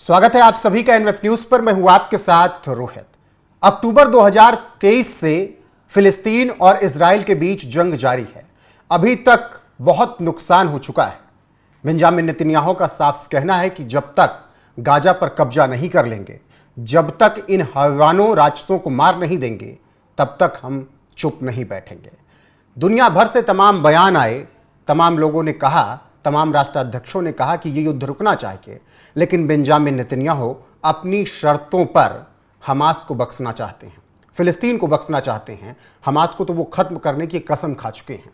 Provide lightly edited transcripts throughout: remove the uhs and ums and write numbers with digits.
स्वागत है आप सभी का एनएफ न्यूज पर। मैं हूं आपके साथ रोहित। अक्टूबर 2023 से फिलिस्तीन और इजराइल के बीच जंग जारी है। अभी तक बहुत नुकसान हो चुका है। बेंजामिन नेतन्याहू का साफ कहना है कि जब तक गाजा पर कब्जा नहीं कर लेंगे, जब तक इन हैवानों राक्षसों को मार नहीं देंगे, तब तक हम चुप नहीं बैठेंगे। दुनिया भर से तमाम बयान आए, तमाम लोगों ने कहा, तमाम राष्ट्राध्यक्षों ने कहा कि ये युद्ध रुकना चाहिए, लेकिन बेंजामिन नेतन्याहू अपनी शर्तों पर हमास को बख्शना चाहते हैं, फिलिस्तीन को बख्शना चाहते हैं। हमास को तो वो खत्म करने की कसम खा चुके हैं।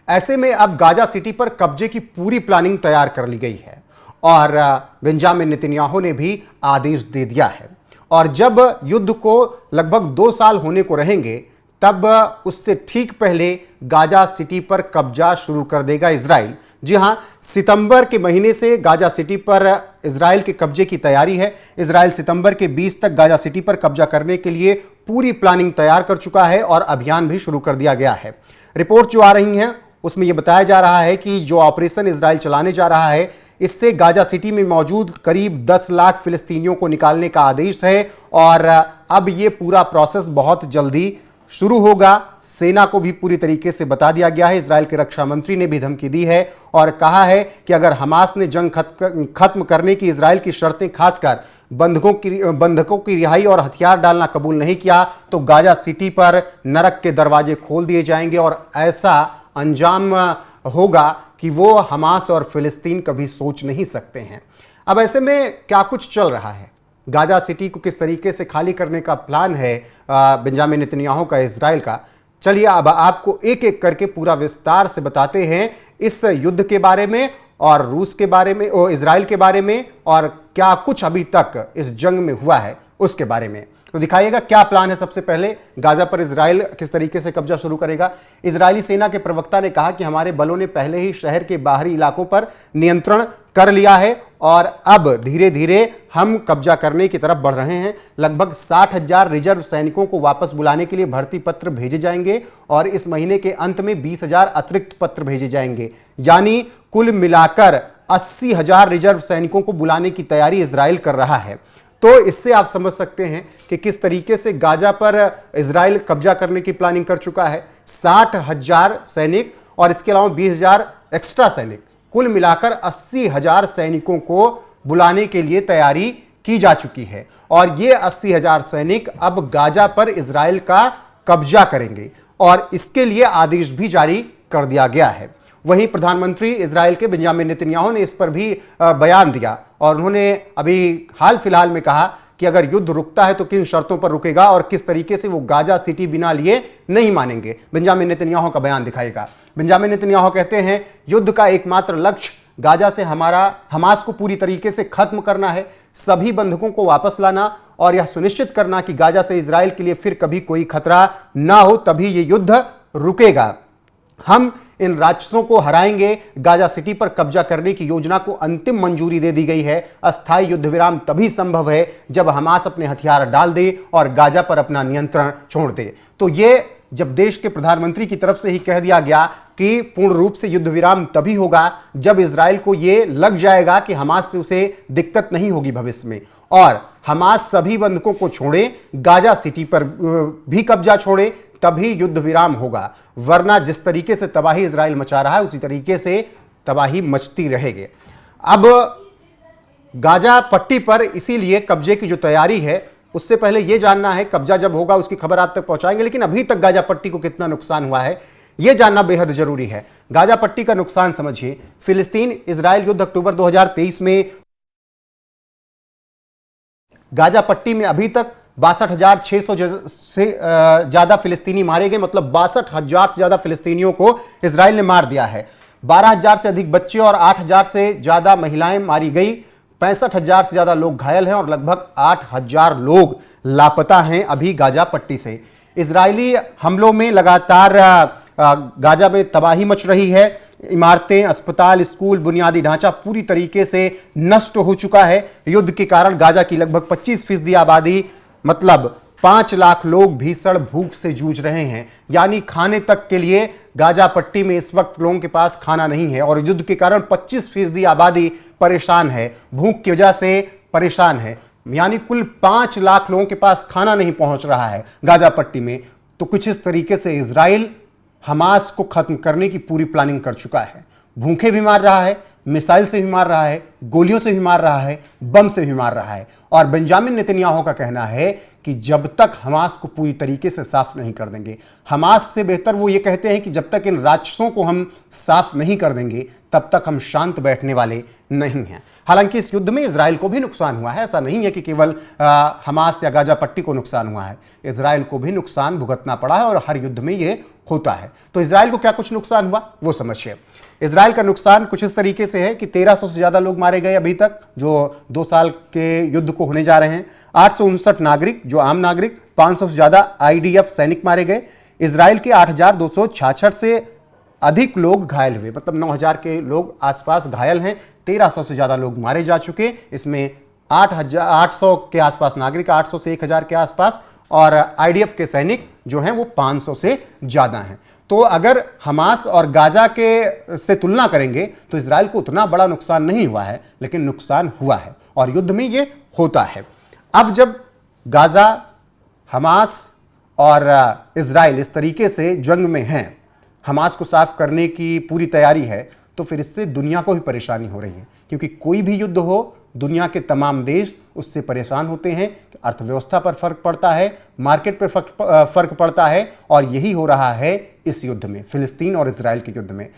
ऐसे में अब गाजा सिटी पर कब्जे की पूरी प्लानिंग तैयार कर ली गई है और बेंजामिन नेतन्याहू ने भी आदेश दे दिया है। और जब युद्ध को लगभग 2 साल होने को रहेंगे, तब उससे ठीक पहले गाजा सिटी पर कब्जा शुरू कर देगा इजराइल। जी हां, सितंबर के महीने से गाजा सिटी पर इजराइल के कब्जे की तैयारी है। इजराइल सितंबर के 20 तक गाजा सिटी पर कब्जा करने के लिए पूरी प्लानिंग तैयार कर चुका है और अभियान भी शुरू कर दिया गया है। रिपोर्ट जो आ रही हैं उसमें यह बताया जा रहा है कि जो ऑपरेशन इजराइल चलाने जा रहा है, इससे गाजा सिटी में मौजूद करीब 10 लाख फिलिस्तीनियों को निकालने का आदेश है और अब यह पूरा प्रोसेस बहुत जल्दी शुरू होगा। सेना को भी पूरी तरीके से बता दिया गया है। इजराइल के रक्षा मंत्री ने भी धमकी दी है और कहा है कि अगर हमास ने जंग खत्म करने की इजराइल की शर्तें, खासकर बंधकों की रिहाई और हथियार डालना कबूल नहीं किया, तो गाजा सिटी पर नरक के दरवाजे खोल दिए जाएंगे और ऐसा अंजाम होगा कि वो हमास और फिलिस्तीन कभी सोच नहीं सकते हैं। अब ऐसे में क्या कुछ चल रहा है, गाजा सिटी को किस तरीके से खाली करने का प्लान है बेंजामिन नेतन्याहू का, इजराइल का, चलिए अब आपको एक एक करके पूरा विस्तार से बताते हैं इस युद्ध के बारे में और रूस के बारे में और इजराइल के बारे में, और क्या कुछ अभी तक इस जंग में हुआ है उसके बारे में। तो दिखाइएगा क्या प्लान है। सबसे पहले गाजा पर इजराइल किस तरीके से कब्जा शुरू करेगा। इजरायली सेना के प्रवक्ता ने कहा कि हमारे बलों ने पहले ही शहर के बाहरी इलाकों पर नियंत्रण कर लिया है और अब धीरे धीरे हम कब्जा करने की तरफ बढ़ रहे हैं। लगभग 60,000 रिजर्व सैनिकों को वापस बुलाने के लिए भर्ती पत्र भेजे जाएंगे और इस महीने के अंत में 20,000 अतिरिक्त पत्र भेजे जाएंगे। यानी कुल मिलाकर 80,000 रिजर्व सैनिकों को बुलाने की तैयारी इजराइल कर रहा है। तो इससे आप समझ सकते हैं कि किस तरीके से गाजा पर इजराइल कब्जा करने की प्लानिंग कर चुका है। 60,000 सैनिक और इसके अलावा 20,000 एक्स्ट्रा सैनिक, कुल मिलाकर 80,000 सैनिकों को बुलाने के लिए तैयारी की जा चुकी है और ये 80,000 सैनिक अब गाजा पर इजराइल का कब्जा करेंगे और इसके लिए आदेश भी जारी कर दिया गया है। वहीं प्रधानमंत्री इजराइल के बेंजामिन नेतन्याहू ने इस पर भी बयान दिया और उन्होंने अभी हाल फिलहाल में कहा कि अगर युद्ध रुकता है तो किन शर्तों पर रुकेगा और किस तरीके से वो गाजा सिटी बिना लिए नहीं मानेंगे। बेंजामिन नेतन्याहू का बयान दिखाएगा। बेंजामिन नेतन्याहू कहते हैं, युद्ध का एकमात्र लक्ष्य गाजा से हमास को पूरी तरीके से खत्म करना है, सभी बंधकों को वापस लाना और यह सुनिश्चित करना कि गाजा से इजराइल के लिए फिर कभी कोई खतरा ना हो, तभी ये युद्ध रुकेगा। हम इन राक्षसों को हराएंगे। गाजा सिटी पर कब्जा करने की योजना को अंतिम मंजूरी दे दी गई है। अस्थायी युद्ध विराम तभी संभव है जब हमास अपने हथियार डाल दे और गाजा पर अपना नियंत्रण छोड़ दे। तो ये जब देश के प्रधानमंत्री की तरफ से ही कह दिया गया कि पूर्ण रूप से युद्ध विराम तभी होगा जब इजराइल को यह लग जाएगा कि हमास से उसे दिक्कत नहीं होगी भविष्य में और हमास सभी बंधकों को छोड़े, गाजा सिटी पर भी कब्जा छोड़े, तभी युद्ध विराम होगा। वरना जिस तरीके से तबाही इजराइल मचा रहा है उसी तरीके से तबाही मचती रहेगी। अब गाजा पट्टी पर इसीलिए कब्जे की जो तैयारी है, उससे पहले यह जानना है कब्जा जब होगा उसकी खबर आप तक पहुंचाएंगे, लेकिन अभी तक गाजा पट्टी को कितना नुकसान हुआ है यह जानना बेहद जरूरी है। गाजा पट्टी का नुकसान समझिए। फिलिस्तीन इजराइल युद्ध अक्टूबर 2023 में गाजा पट्टी में अभी तक 62,600 से ज्यादा फिलिस्तीनी मारे गए, मतलब 62,000 से ज्यादा फिलिस्तीनियों को इजराइल ने मार दिया है। 12,000 से अधिक बच्चे और 8,000 से ज्यादा महिलाएं मारी गई। 65,000 से ज्यादा लोग घायल हैं और लगभग 8,000 लोग लापता हैं अभी गाजा पट्टी से। इजरायली हमलों में लगातार गाजा में तबाही मच रही है। इमारतें, अस्पताल, स्कूल, बुनियादी ढांचा पूरी तरीके से नष्ट हो चुका है। युद्ध के कारण गाजा की लगभग 25% आबादी, मतलब 5 लाख लोग भीषण भूख से जूझ रहे हैं। यानी खाने तक के लिए गाजा पट्टी में इस वक्त लोगों के पास खाना नहीं है और युद्ध के कारण 25% आबादी परेशान है। भूख की वजह से परेशान है, यानी कुल 5 लाख लोगों के पास खाना नहीं पहुंच रहा है गाजा पट्टी में, तो कुछ इस तरीके से इजराइल हमास को खत्म करने की पूरी प्लानिंग कर चुका है। भूखे भी मार रहा है, मिसाइल से भी मार रहा है, गोलियों से भी मार रहा है, बम से भी मार रहा है। और बेंजामिन नेतन्याहू का कहना है कि जब तक हमास को पूरी तरीके से साफ नहीं कर देंगे, हमास से बेहतर वो ये कहते हैं कि जब तक इन राक्षसों को हम साफ नहीं कर देंगे तब तक हम शांत बैठने वाले नहीं हैं। हालांकि इस युद्ध में इजराइल को भी नुकसान हुआ है, ऐसा नहीं है कि केवल हमास या गाजा पट्टी को नुकसान हुआ है, इजराइल को भी नुकसान भुगतना पड़ा है और हर युद्ध में ये होता है। तो इजराइल को क्या कुछ नुकसान हुआ वो समझिए। इजराइल का नुकसान कुछ इस तरीके से है कि 1300 से ज्यादा लोग मारे गए अभी तक, जो 2 साल के युद्ध को होने जा रहे हैं। 859 नागरिक, जो आम नागरिक, 500 से ज्यादा आईडीएफ सैनिक मारे गए। इजराइल के 8266 से अधिक लोग घायल हुए, मतलब 9000 के लोग आसपास घायल हैं। 1300 से ज्यादा लोग मारे जा चुके, इसमें 800 के आसपास नागरिक, 800 से 1000 के आसपास, और आईडीएफ के सैनिक जो हैं वो 500 से ज्यादा हैं। तो अगर हमास और गाजा के से तुलना करेंगे तो इजराइल को उतना बड़ा नुकसान नहीं हुआ है, लेकिन नुकसान हुआ है और युद्ध में ये होता है। अब जब गाजा, हमास और इजराइल इस तरीके से जंग में हैं, हमास को साफ करने की पूरी तैयारी है, तो फिर इससे दुनिया को भी परेशानी हो रही है, क्योंकि कोई भी युद्ध हो दुनिया के तमाम देश उससे परेशान होते हैं। अर्थव्यवस्था पर फर्क पड़ता है, मार्केट पर फर्क पड़ता है, और यही हो रहा है इस युद्ध में, फिलिस्तीन और इजराइल के युद्ध में।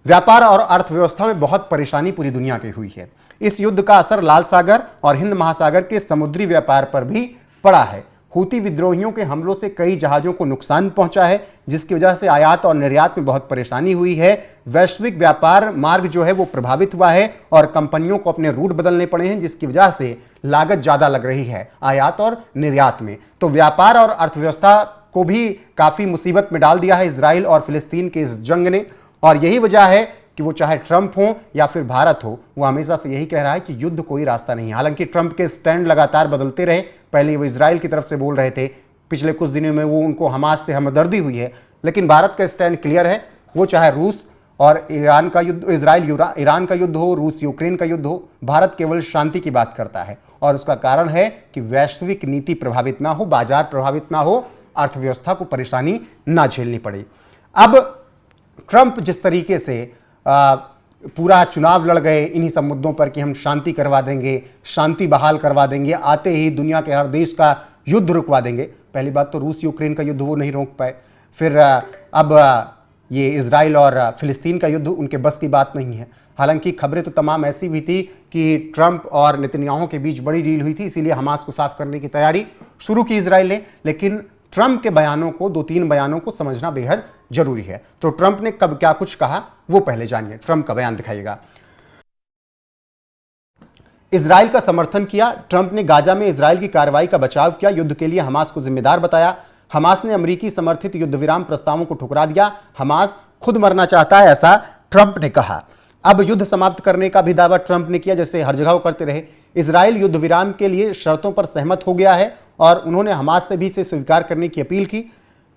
व्यापार और अर्थव्यवस्था में बहुत परेशानी पूरी दुनिया की हुई है। इस युद्ध का असर लाल सागर और हिंद महासागर के समुद्री व्यापार पर भी पड़ा है। हूती विद्रोहियों के हमलों से कई जहाजों को नुकसान पहुंचा है, जिसकी वजह से आयात और निर्यात में बहुत परेशानी हुई है। वैश्विक व्यापार मार्ग जो है वो प्रभावित हुआ है और कंपनियों को अपने रूट बदलने पड़े हैं, जिसकी वजह से लागत ज्यादा लग रही है आयात और निर्यात में। तो व्यापार और अर्थव्यवस्था को भी काफी मुसीबत में डाल दिया है इजराइल और फिलिस्तीन के इस जंग ने। और यही वजह है कि वो चाहे ट्रंप हो या फिर भारत हो, वो हमेशा से यही कह रहा है कि युद्ध कोई रास्ता नहीं है। हालांकि ट्रंप के स्टैंड लगातार बदलते रहे, पहले वो इजराइल की तरफ से बोल रहे थे, पिछले कुछ दिनों में वो उनको हमास से हमदर्दी हुई है, लेकिन भारत का स्टैंड क्लियर है। वो चाहे रूस और ईरान का युद्ध, इजराइल ईरान का युद्ध हो, रूस यूक्रेन का युद्ध हो, भारत केवल शांति की बात करता है। और उसका कारण है कि वैश्विक नीति प्रभावित ना हो, बाजार प्रभावित ना हो, अर्थव्यवस्था को परेशानी ना झेलनी पड़े। अब ट्रंप जिस तरीके से पूरा चुनाव लड़ गए इन्हीं सब मुद्दों पर कि हम शांति करवा देंगे, शांति बहाल करवा देंगे, आते ही दुनिया के हर देश का युद्ध रुकवा देंगे। पहली बात तो रूस यूक्रेन का युद्ध वो नहीं रोक पाए, फिर अब ये इजराइल और फिलिस्तीन का युद्ध उनके बस की बात नहीं है। हालांकि खबरें तो तमाम ऐसी भी थी कि ट्रंप और नेतन्याहू के बीच बड़ी डील हुई थी, इसीलिए हमास को साफ करने की तैयारी शुरू की इजराइल ने। लेकिन ट्रंप के बयानों को, 2-3 बयानों को समझना बेहद जरूरी है। तो ट्रंप ने कब क्या कुछ कहा वो पहले जानिए। ट्रंप का बयान दिखाइएगा। इजराइल का समर्थन किया। ट्रंप ने गाजा में इजराइल की कार्रवाई का बचाव किया, युद्ध के लिए हमास को जिम्मेदार बताया। हमास ने अमेरिकी समर्थित युद्ध विराम प्रस्तावों को ठुकरा दिया। हमास खुद मरना चाहता है, ऐसा ट्रंप ने कहा। अब युद्ध समाप्त करने का भी दावा ट्रंप ने किया, जैसे हर जगह वो करते रहे। इजराइल युद्ध विराम के लिए शर्तों पर सहमत हो गया है और उन्होंने हमास से भी इसे स्वीकार करने की अपील की।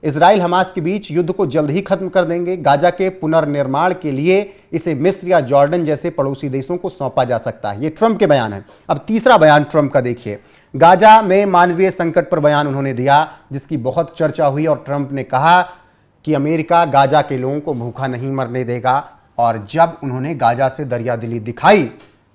इजराइल हमास के बीच युद्ध को जल्द ही खत्म कर देंगे। गाजा के पुनर्निर्माण के लिए इसे मिस्र या जॉर्डन जैसे पड़ोसी देशों को सौंपा जा सकता है। ये ट्रंप के बयान है। अब तीसरा बयान ट्रंप का देखिए। गाजा में मानवीय संकट पर बयान उन्होंने दिया, जिसकी बहुत चर्चा हुई, और ट्रंप ने कहा कि अमेरिका गाजा के लोगों को भूखा नहीं मरने देगा। और जब उन्होंने गाजा से दरियादिली दिखाई,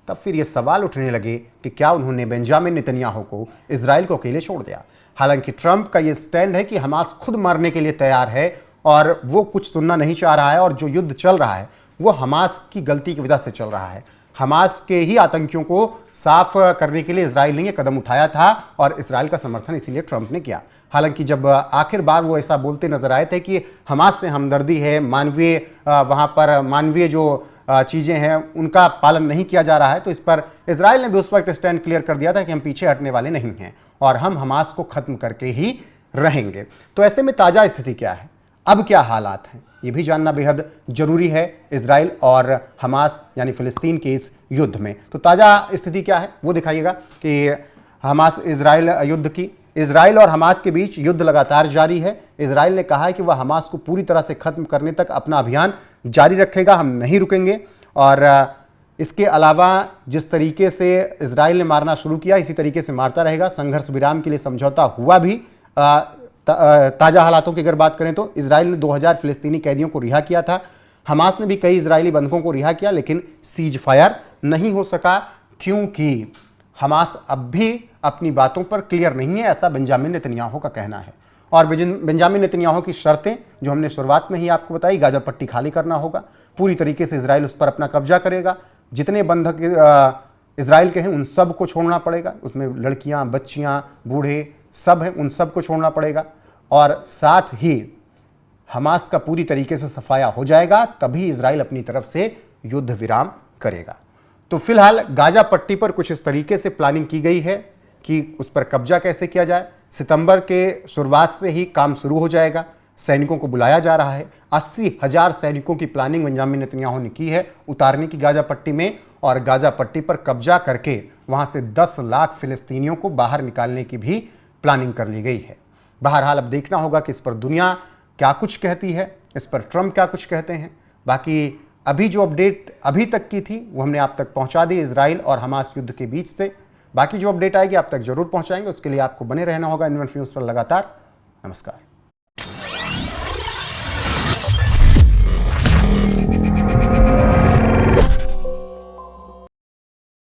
तब फिर ये सवाल उठने लगे कि क्या उन्होंने बेंजामिन नेतन्याहू को, इजराइल को अकेले छोड़ दिया। हालांकि ट्रंप का ये स्टैंड है कि हमास खुद मारने के लिए तैयार है और वो कुछ सुनना नहीं चाह रहा है, और जो युद्ध चल रहा है वो हमास की गलती की वजह से चल रहा है। हमास के ही आतंकियों को साफ करने के लिए इजराइल ने यह कदम उठाया था और इजराइल का समर्थन इसीलिए ट्रंप ने किया। हालांकि जब आखिर बार वो ऐसा बोलते नजर आए थे कि हमास से हमदर्दी है, मानवीय वहाँ पर मानवीय जो चीज़ें हैं उनका पालन नहीं किया जा रहा है, तो इस पर इजराइल ने भी उस वक्त स्टैंड क्लियर कर दिया था कि हम पीछे हटने वाले नहीं हैं और हम हमास को ख़त्म करके ही रहेंगे। तो ऐसे में ताज़ा स्थिति क्या है, अब क्या हालात हैं, ये भी जानना बेहद जरूरी है इजराइल और हमास यानी फिलिस्तीन के इस युद्ध में। तो ताज़ा स्थिति क्या है वो दिखाइएगा कि हमास इजराइल युद्ध की, इजराइल और हमास के बीच युद्ध लगातार जारी है। इजराइल ने कहा है कि वह हमास को पूरी तरह से खत्म करने तक अपना अभियान जारी रखेगा, हम नहीं रुकेंगे। और इसके अलावा जिस तरीके से इजराइल ने मारना शुरू किया इसी तरीके से मारता रहेगा। संघर्ष विराम के लिए समझौता हुआ भी। ताज़ा हालातों की अगर बात करें तो इजराइल ने 2000 फिलिस्तीनी कैदियों को रिहा किया था। हमास ने भी कई इजरायली बंधकों को रिहा किया, लेकिन सीज फायर नहीं हो सका क्योंकि हमास अब भी अपनी बातों पर क्लियर नहीं है, ऐसा बेंजामिन नेतन्याहू का कहना है। और बेंजामिन नेतन्याहू की शर्तें जो हमने शुरुआत में ही आपको बताई, गाजा पट्टी खाली करना होगा, पूरी तरीके से इजराइल उस पर अपना कब्जा करेगा, जितने बंधक इजराइल के हैं उन सब को छोड़ना पड़ेगा, उसमें लड़कियां, बच्चियां, बूढ़े सब हैं, उन सब को छोड़ना पड़ेगा, और साथ ही हमास का पूरी तरीके से सफाया हो जाएगा, तभी इजराइल अपनी तरफ से युद्ध विराम करेगा। तो फिलहाल गाजा पट्टी पर कुछ इस तरीके से प्लानिंग की गई है कि उस पर कब्जा कैसे किया जाए। सितंबर के शुरुआत से ही काम शुरू हो जाएगा, सैनिकों को बुलाया जा रहा है। 80,000 सैनिकों की प्लानिंग बेंजामिन नेतन्याहू ने की है उतारने की गाजा पट्टी में, और गाजा पट्टी पर कब्जा करके वहां से 10 लाख फिलिस्तीनियों को बाहर निकालने की भी प्लानिंग कर ली गई है। बहरहाल अब देखना होगा कि इस पर दुनिया क्या कुछ कहती है, इस पर ट्रंप क्या कुछ कहते हैं। बाकी अभी जो अपडेट अभी तक की थी वो हमने आप तक पहुंचा दी इजराइल और हमास युद्ध के बीच से। बाकी जो अपडेट आएगी आप तक जरूर पहुंचाएंगे, उसके लिए आपको बने रहना होगा इन्वेंट न्यूज़ पर लगातार। नमस्कार।